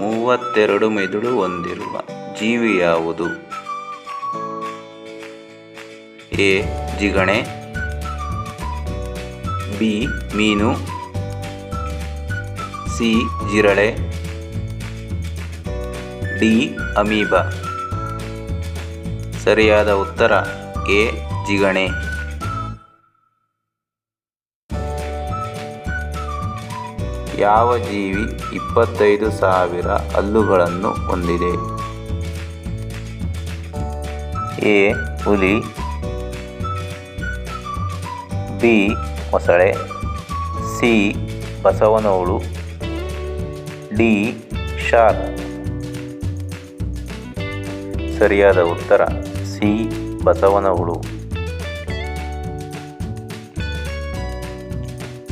32 ಮೆದುಳು ಹೊಂದಿರುವ ಜೀವಿ ಯಾವುದು? ಎ. Jigani, B. ಮೀನು, ಸಿ. ಜಿರಳೆ, ಡಿ. ಅಮೀಬಾ. ಸರಿಯಾದ ಉತ್ತರ ಎ. ಜಿಗಣೆ. ಯಾವ ಜೀವಿ 25,000 ಹಲ್ಲುಗಳನ್ನು ಹೊಂದಿದೆ? ಎ. ಹುಲಿ, ಬಿ. ಮೊಸಳೆ, ಸಿ. ಬಸವನ ಹುಳು, ಡಿ. ಶಾರ್ಕ್. ಸರಿಯಾದ ಉತ್ತರ ಸಿ. ಬಸವನ ಹುಳು.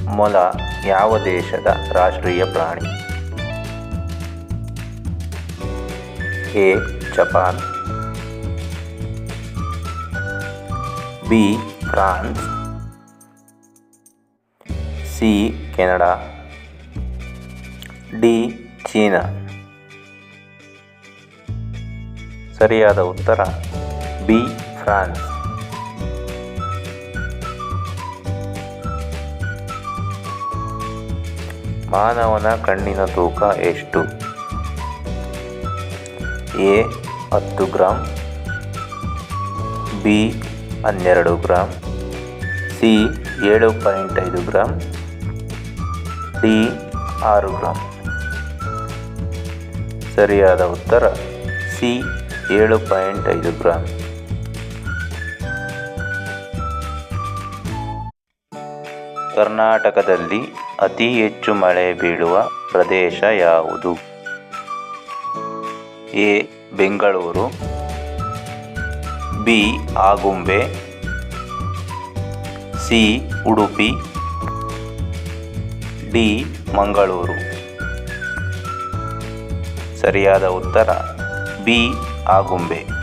ಮೊಲ ಯಾವ ದೇಶದ ರಾಷ್ಟ್ರೀಯ ಪ್ರಾಣಿ? A. Japan, B. France, C. Canada, D. China. ಸರಿಯಾದ ಉತ್ತರ ಬಿ. ಫ್ರಾನ್ಸ್. ಮಾನವನ ಕಣ್ಣಿನ ತೂಕ ಎಷ್ಟು? A. 10 gram, B. 12 gram, C. 7.5 gram, D. 6 gram. ಸರಿಯಾದ ಉತ್ತರ ಸಿ. 7.5 ಗ್ರಾಂ. ಕರ್ನಾಟಕದಲ್ಲಿ ಅತಿ ಹೆಚ್ಚು ಮಳೆ ಬೀಳುವ ಪ್ರದೇಶ ಯಾವುದು? A. Bengaluru, B. Agumbe, C. Udupi, D. Mangaluru. ಸರಿಯಾದ ಉತ್ತರ ಬಿ. ಆಗುಂಬೆ.